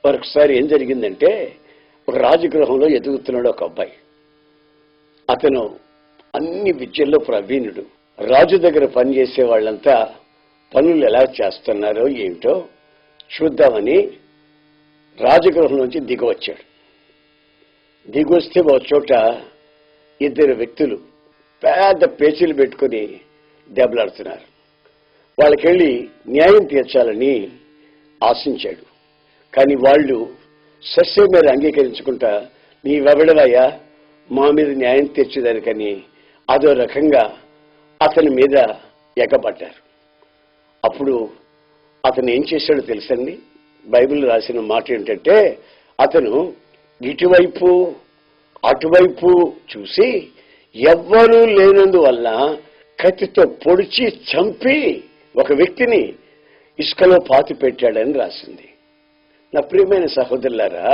మరొకసారి ఏం జరిగిందంటే, ఒక రాజగృహంలో ఎదుగుతున్నాడు ఒక అబ్బాయి. అతను అన్ని విద్యల్లో ప్రవీణుడు. రాజు దగ్గర పనిచేసే వాళ్ళంతా పనులు ఎలా చేస్తున్నారో ఏమిటో చూద్దామని రాజగృహం నుంచి దిగవచ్చాడు. దిగొస్తే ఒక చోట ఇద్దరు వ్యక్తులు పెద్ద పేచీలు పెట్టుకుని దెబ్బలాడుతున్నారు. వాళ్ళకెళ్ళి న్యాయం తీర్చాలని ఆశించాడు. కానీ వాళ్ళు సస్య మీద అంగీకరించుకుంటా, నీవెవడవయ్యా మా మీద న్యాయం తీర్చేదానికని అదో రకంగా అతని మీద ఎగబడ్డారు. అప్పుడు అతను ఏం చేశాడో తెలుసండి? బైబిల్ రాసిన మాట ఏంటంటే, అతను ఇటువైపు అటువైపు చూసి ఎవ్వరూ లేనందువల్ల కత్తితో పొడిచి చంపి ఒక వ్యక్తిని ఇసుకలో పాతి పెట్టాడని రాసింది. నా ప్రియమైన సహోదరులారా,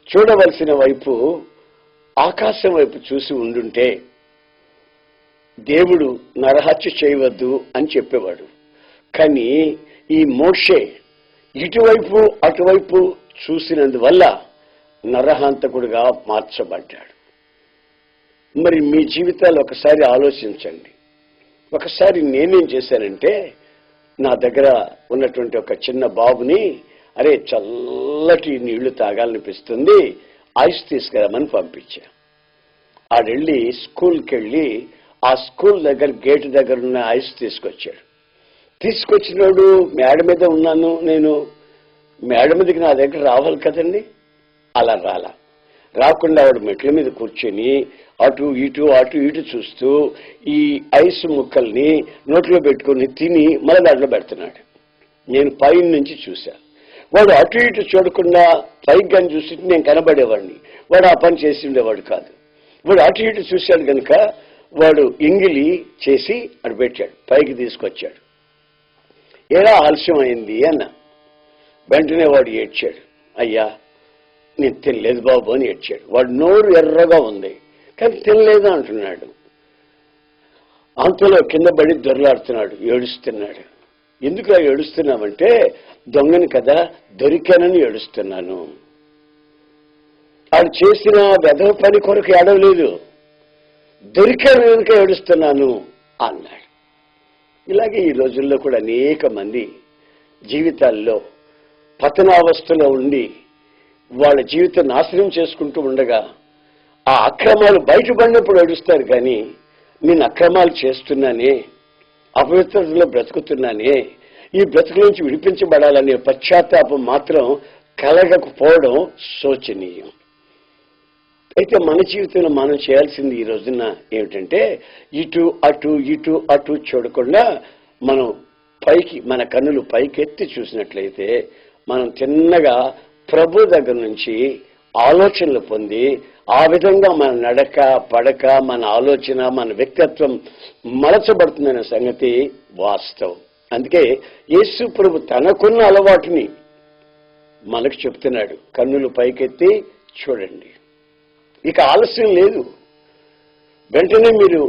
చూడవలసిన వైపు ఆకాశం వైపు చూసి ఉండుంటే దేవుడు నరహత్య చేయవద్దు అని చెప్పేవాడు. కానీ ఈ మోషే ఇటువైపు అటువైపు చూసినందువల్ల నరహంతకుడుగా మార్చబడ్డాడు. మరి మీ జీవితాలు ఒకసారి ఆలోచించండి. ఒకసారి నేనేం చేశానంటే, నా దగ్గర ఉన్నటువంటి ఒక చిన్న బాబుని, అరే చల్లటి నీళ్లు తాగాలనిపిస్తుంది, ఐస్ తీసుకురామని పంపించా. ఆడెళ్ళి స్కూల్కి వెళ్ళి ఆ స్కూల్ దగ్గర గేటు దగ్గర ఉన్న ఐస్ తీసుకొచ్చాడు. తీసుకొచ్చినాడు, మేడ మీద ఉన్నాను నేను. మేడ మీదకి నా దగ్గర రావాలి కదండి. అలా రాకుండా వాడు మెట్ల మీద కూర్చొని అటు ఇటు చూస్తూ ఈ ఐస్ ముక్కల్ని నోట్లో పెట్టుకుని తిని మళ్ళీ దాంట్లో పెడుతున్నాడు. నేను పైన నుంచి చూశా. వాడు అటు ఇటు చూడకుండా పైకి కానీ చూసి నేను కనబడేవాడిని. వాడు ఆ పని చేసి ఉండేవాడు కాదు. వాడు అటు ఇటు చూశాడు కనుక వాడు ఎంగిలి చేసి అటు పెట్టాడు, పైకి తీసుకొచ్చాడు. ఎలా ఆలస్యం అయింది అన్న. వెంటనే వాడు ఏడ్చాడు, అయ్యా నేను తినలేదు బాబు అని ఏడ్చాడు. వాడు నోరు ఎర్రగా ఉంది కానీ తినలేదు అంటున్నాడు. అంతలో కింద పడి దొరలాడుతున్నాడు, ఏడుస్తున్నాడు. ఎందుకు ఏడుస్తున్నామంటే, దొంగని కదా దొరికానని ఏడుస్తున్నాను. వాడు చేసిన వెధవ పని కొరకు ఏడవలేదు, దొరికాను కనుక ఏడుస్తున్నాను అన్నాడు. ఇలాగే ఈ రోజుల్లో కూడా అనేక మంది జీవితాల్లో పతనావస్థలో ఉండి వాళ్ళ జీవితం నాశనం చేసుకుంటూ ఉండగా ఆ అక్రమాలు బయటపడినప్పుడు ఏడుస్తారు. కానీ నేను అక్రమాలు చేస్తున్నానే, అపవిత్రతలో బ్రతుకుతున్నానే, ఈ బ్రతుకు నుంచి విడిపించబడాలనే పశ్చాత్తాపం మాత్రం కలగకపోవడం శోచనీయం. అయితే మన జీవితంలో మనం చేయాల్సింది ఈ రోజున ఏమిటంటే, ఇటు అటు చూడకుండా మనం పైకి, మన కన్నులు పైకెత్తి చూసినట్లయితే మనం తిన్నగా ప్రభు దగ్గర నుంచి ఆలోచనలు పొంది ఆ విధంగా మన నడక పడక, మన ఆలోచన, మన వ్యక్తిత్వం మలచబడుతుందనే సంగతి వాస్తవం. అందుకే యేసు ప్రభు తనకున్న అలవాటుని మనకు చెప్తున్నాడు, కన్నులు పైకెత్తి చూడండి. ఇక ఆలస్యం లేదు, వెంటనే మీరు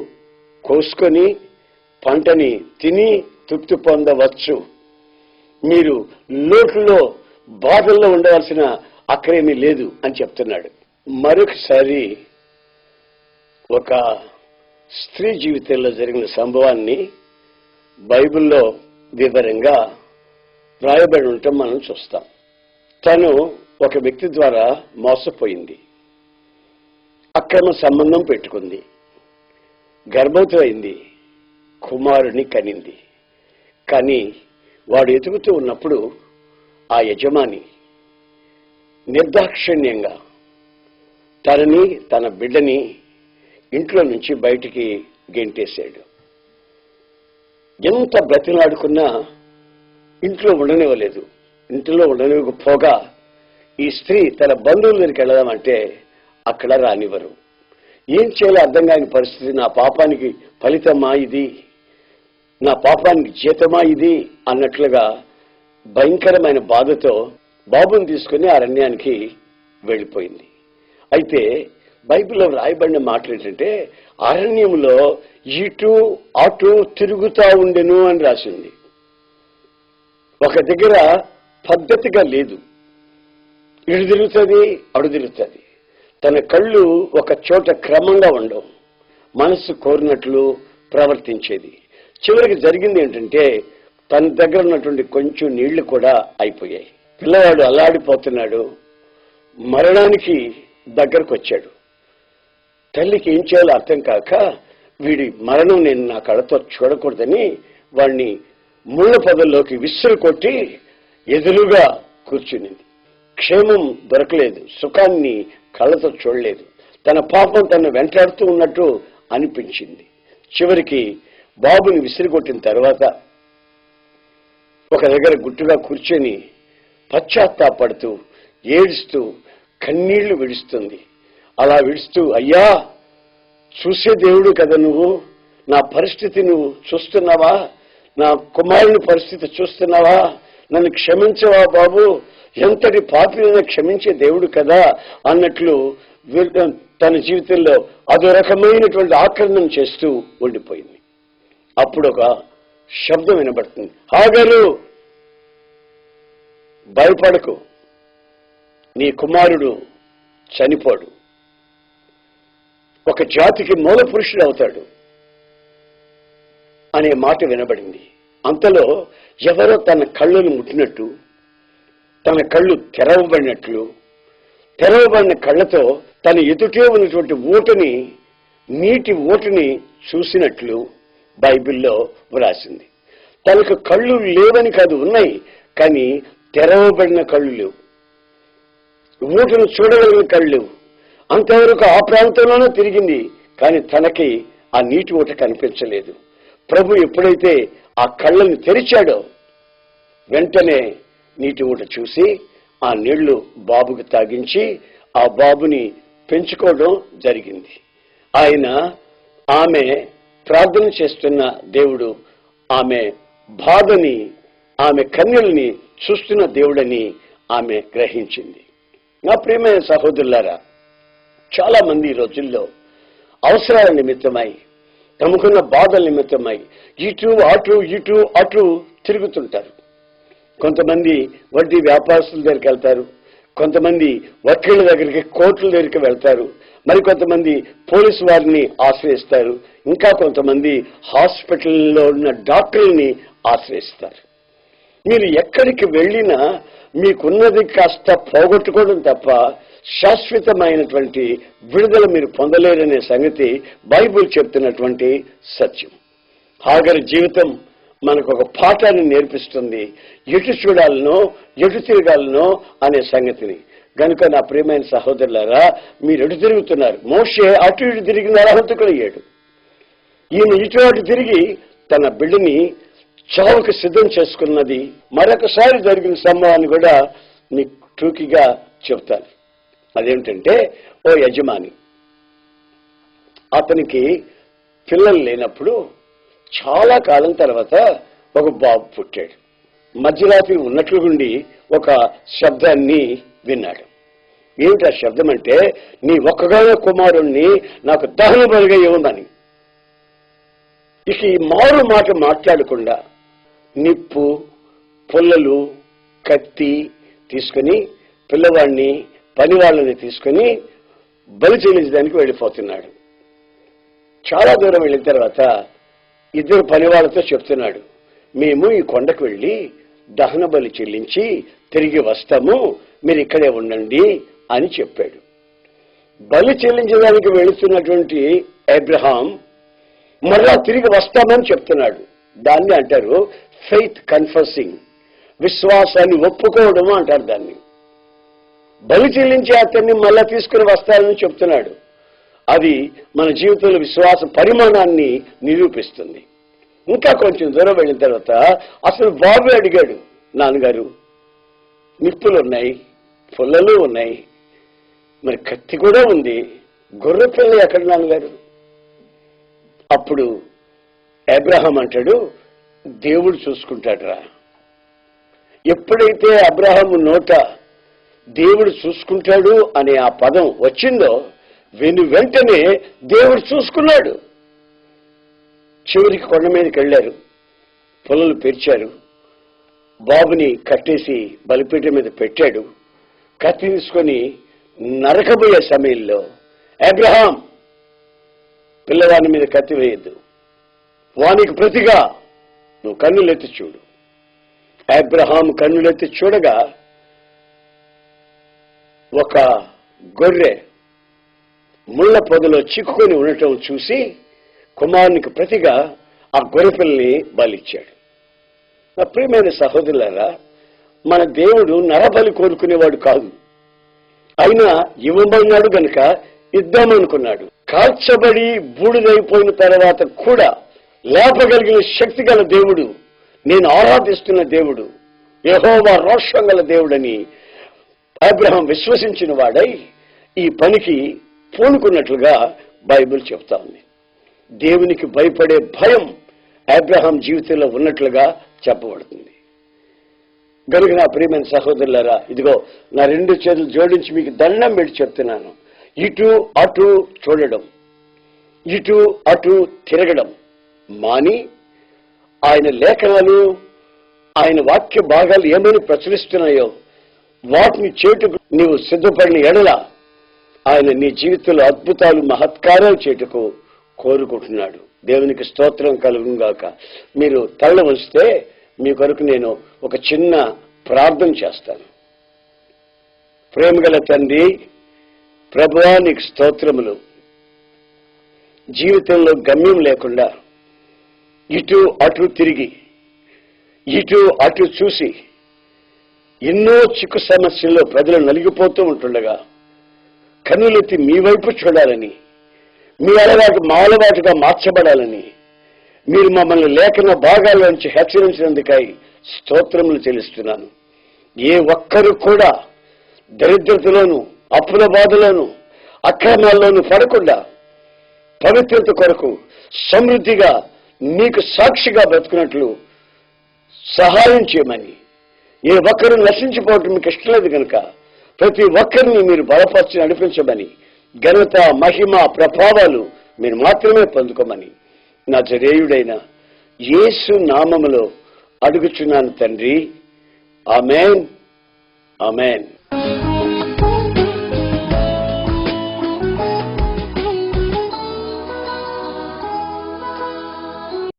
కోసుకొని పంటని తిని తృప్తి పొందవచ్చు. మీరు లోటులో బాధల్లో ఉండవలసిన అక్కడేమీ లేదు అని చెప్తున్నాడు. మరొకసారి ఒక స్త్రీ జీవితంలో జరిగిన సంభవాన్ని బైబిల్లో వివరంగా రాయబడి ఉండటం మనం చూస్తాం. తను ఒక వ్యక్తి ద్వారా మోసపోయింది, అక్రమ సంబంధం పెట్టుకుంది, గర్భవతి అయింది, కుమారుని కనింది. కానీ వాడు ఎదుగుతూ ఉన్నప్పుడు ఆ యజమాని నిర్దాక్షిణ్యంగా తనని, తన బిడ్డని ఇంట్లో నుంచి బయటికి గెంటేశాడు. ఎంత బ్రతిలాడుకున్నా ఇంట్లో ఉండనివ్వలేదు. ఇంట్లో ఉండనివ్వకపోగా ఈ స్త్రీ తన బంధువుల దగ్గరికి వెళదామంటే అక్కడ రానివ్వరు. ఏం చేయాలో అర్థం కాని పరిస్థితి. నా పాపానికి ఫలితమా ఇది, నా పాపానికి జీతమా ఇది అన్నట్లుగా భయంకరమైన బాధతో బాబుని తీసుకుని అరణ్యానికి వెళ్ళిపోయింది. అయితే బైబిల్లో రాయబడిన మాటలు ఏంటంటే, అరణ్యంలో ఇటు అటు తిరుగుతూ ఉండెను అని రాసింది. ఒక దగ్గర పద్ధతిగా లేదు. ఇటు తిరుగుతుంది, అడు తిరుగుతుంది. తన కళ్ళు ఒక చోట క్రమంగా ఉండవు, మనస్సు కోరినట్లు ప్రవర్తించేది. చివరికి జరిగింది ఏంటంటే తన దగ్గర ఉన్నటువంటి కొంచెం నీళ్లు కూడా అయిపోయాయి. పిల్లవాడు అల్లాడిపోతున్నాడు, మరణానికి దగ్గరకు వచ్చాడు. తల్లికి ఏం చేయాలో అర్థం కాక వీడి మరణం నేను నా కళ్ళతో చూడకూడదని వాడిని ముళ్ళ పొదల్లోకి విసురు కొట్టి ఎదురుగా కూర్చునింది. క్షేమం దొరకలేదు, సుఖాన్ని కళ్ళతో చూడలేదు. తన పాపం తను వెంటాడుతూ ఉన్నట్టు అనిపించింది. చివరికి బాబుని విసిరికొట్టిన తర్వాత ఒక దగ్గర గుట్టుగా కూర్చొని పశ్చాత్తాపడుతూ ఏడుస్తూ కన్నీళ్లు విడుస్తుంది. అలా విడుస్తూ, అయ్యా, చూసే దేవుడు కదా నువ్వు, నా పరిస్థితి నువ్వు చూస్తున్నావా, నా కుమారుని పరిస్థితి చూస్తున్నావా, నన్ను క్షమించవా బాబు, ఎంతటి పాపిని క్షమించే దేవుడు కదా అన్నట్లు తన జీవితంలో అదో రకమైనటువంటి ఆక్రమణ చేస్తూ ఉండిపోయింది. అప్పుడు ఒక శబ్దం వినబడుతుంది, హాగరు, భయపడకు, నీ కుమారుడు చనిపోడు, ఒక జాతికి మూల పురుషుడు అవుతాడు అనే మాట వినబడింది. అంతలో ఎవరో తన కళ్ళను ముట్టినట్టు, తన కళ్ళు తెరవబడినట్లు, తెరవబడిన కళ్ళతో తన ఎదుటే ఉన్నటువంటి ఊటని, నీటి ఊటని చూసినట్లు బైబిల్లో వ్రాసింది. తనకు కళ్ళు లేవని కాదు, ఉన్నాయి, కానీ తెరవబడిన కళ్ళు లేవు, ఊటను చూడగలిగిన కళ్ళు. అంతవరకు ఆ ప్రాంతంలోనే తిరిగింది, కానీ తనకి ఆ నీటి ఊట కనిపించలేదు. ప్రభు ఎప్పుడైతే ఆ కళ్ళని తెరిచాడో వెంటనే నీటి ఊట చూసి ఆ నీళ్లు బాబుకు తాగించి ఆ బాబుని పెంచుకోవడం జరిగింది. ఆయన ఆమె ప్రార్థన చేస్తున్న దేవుడు ఆమె బాధని, ఆమె కన్నీళ్ళని చూస్తున్న దేవుడని ఆమె గ్రహించింది. నా ప్రియమైన సహోదరులారా, చాలా మంది ఈ రోజుల్లో అవసరాల నిమిత్తమై, తమకున్న బాధల నిమిత్తమై ఇటు అటు తిరుగుతుంటారు. కొంతమంది వడ్డీ వ్యాపారస్తుల దగ్గరికి వెళ్తారు, కొంతమంది వకీళ్ళ దగ్గరికి, కోర్టుల దగ్గరికి వెళ్తారు, మరి కొంతమంది పోలీసు వారిని ఆశ్రయిస్తారు, ఇంకా కొంతమంది హాస్పిటల్లో ఉన్న డాక్టర్ని ఆశ్రయిస్తారు. మీరు ఎక్కడికి వెళ్ళినా మీకున్నది కాస్త పోగొట్టుకోవడం తప్ప శాశ్వతమైనటువంటి విడుదల మీరు పొందలేరనే సంగతి బైబిల్ చెప్తున్నటువంటి సత్యం. హాగరు జీవితం మనకు ఒక పాఠాన్ని నేర్పిస్తుంది, ఎటు చూడాలనో ఎటు తిరగాలనో అనే సంగతిని. కనుక నా ప్రియమైన సహోదరులారా, మీరు ఎటు తిరుగుతున్నారు? మోషే అటు ఇటు తిరిగి నరహంతకుడయ్యాడు. ఈయన ఇటు అటు తిరిగి తన బిడ్డని చావుకు సిద్ధం చేసుకున్నది మరొకసారి జరిగిన సంభవాన్ని కూడా మీకు టూకీగా చెప్తాను. అదేమిటంటే, ఓ యజమాని, అతనికి పిల్లలు లేనప్పుడు చాలా కాలం తర్వాత ఒక బాబు పుట్టాడు. మధ్యరాత్రి ఉన్నట్లు ఉండి ఒక శబ్దాన్ని విన్నాడు. ఏమిటి ఆ శబ్దం అంటే, నీ ఒక్కగానో కుమారుణ్ణి నాకు దహన బలిగా ఇవ్వమని. ఇక ఈ మారు మాట మాట్లాడకుండా నిప్పు, పుల్లలు, కత్తి తీసుకుని పిల్లవాడిని, పనివాళ్ళని తీసుకుని బలి చెల్లించడానికి వెళ్ళిపోతున్నాడు. చాలా దూరం వెళ్ళిన తర్వాత ఇద్దరు పనివాళ్ళతో చెప్తున్నాడు, మేము ఈ కొండకు వెళ్ళి దహన బలి చెల్లించి తిరిగి వస్తాము, మీరు ఇక్కడే ఉండండి అని చెప్పాడు. బలి చెల్లించడానికి వెళుతున్నటువంటి అబ్రహాం మరలా తిరిగి వస్తామని చెప్తున్నాడు. దాన్ని అంటారు ఫెయిత్ కన్ఫెసింగ్, విశ్వాసాన్ని ఒప్పుకోవడం అంటారు దాన్ని. బలి చెల్లించి అతన్ని మళ్ళా తీసుకుని వస్తానని చెప్తున్నాడు. అది మన జీవితంలో విశ్వాస పరిమాణాన్ని నిరూపిస్తుంది. ఇంకా కొంచెం దూరం వెళ్ళిన తర్వాత అసలు బాబు అడిగాడు, నాన్నగారు, నిప్పులు ఉన్నాయి, పుల్లలు ఉన్నాయి, మరి కత్తి కూడా ఉంది, గొర్రె పిల్ల ఎక్కడ నాన్నగారు? అప్పుడు అబ్రహాం అంటాడు, దేవుడు చూసుకుంటాడురా. ఎప్పుడైతే అబ్రహాము నోట దేవుడు చూసుకుంటాడు అనే ఆ పదం వచ్చిందో వెంటనే దేవుడు చూసుకున్నాడు. చివరికి కొండ మీదకి వెళ్ళారు, పొలలు పెరిచారు, బాబుని కట్టేసి బలిపీఠం మీద పెట్టాడు. కత్తి తీసుకొని నరకబోయే సమయంలో, అబ్రహాం పిల్లవాని మీద కత్తి వేయద్దు, వానికి ప్రతిగా నువ్వు కన్నులెత్తి చూడు. అబ్రహాం కన్నులెత్తి చూడగా ఒక గొర్రె ముళ్ళ పొదలో చిక్కుకొని ఉండటం చూసి కుమారునికి ప్రతిగా ఆ గొర్రె పిల్లని బలిచ్చాడు. నా ప్రియమైన సహోదరులారా, మన దేవుడు నరబలి కోరుకునేవాడు కాదు. అయినా ఇవ్వబడినాడు గనుక ఇద్దామనుకున్నాడు. కాల్చబడి బూడిదైపోయిన తర్వాత కూడా లేపగలిగిన శక్తి గల దేవుడు, నేను ఆరాధిస్తున్న దేవుడు, యెహోవా రోషం గల దేవుడని అబ్రహాం విశ్వసించిన వాడై ఈ పనికి పూనుకున్నట్లుగా బైబిల్ చెప్తా ఉంది. దేవునికి భయపడే భయం అబ్రహాం జీవితంలో ఉన్నట్లుగా చెప్పబడుతుంది. గనుక నా ప్రియమైన సహోదరులారా, ఇదిగో నా 2 చేతులు జోడించి మీకు దండం పెట్టి చెప్తున్నాను. ఇటు అటు చూడడం, ఇటు అటు తిరగడం మాని ఆయన లేఖనాలు, ఆయన వాక్య భాగాలు ఏమైనా ప్రచురిస్తున్నాయో వాటిని చేటుకు నీవు సిద్ధపడిన ఎడల ఆయన నీ జీవితంలో అద్భుతాలు మహత్కారాలు చేటుకు కోరుకుంటున్నాడు. దేవునికి స్తోత్రం కలుగుగాక. మీరు తల వంచితే మీ కొరకు నేను ఒక చిన్న ప్రార్థన చేస్తాను. ప్రేమగల తండ్రి, ప్రభువా నీకు స్తోత్రములు. జీవితంలో గమ్యం లేకుండా ఇటు అటు తిరిగి ఇటు అటు చూసి ఎన్నో చిక్కు సమస్యల్లో ప్రజలు నలిగిపోతూ ఉంటుండగా కన్నులెత్తి మీ వైపు చూడాలని, మీ అలవాటు మా అలవాటుగా మార్చబడాలని మీరు మమ్మల్ని లేఖన భాగాల్లోంచి హెచ్చరించినందుకై స్తోత్రములు చెల్లిస్తున్నాను. ఏ ఒక్కరు కూడా దరిద్రతలోను, అప్పుల బాధలోను, అక్రమాల్లోనూ పడకుండా పవిత్రత కొరకు సమృద్ధిగా నీకు సాక్షిగా బ్రతుకున్నట్లు సహాయం చేయమని, ఏ ఒక్కరు నశించిపోవటం మీకు ఇష్టం లేదు కనుక ప్రతి ఒక్కరిని మీరు బలపరిచి నడిపించమని, ఘనత, మహిమ, ప్రభావాలు మీరు మాత్రమే పొందుకోమని నజరేయుడైన యేసు నామములో అడుగుచున్నాను తండ్రి. ఆమేన్, ఆమేన్.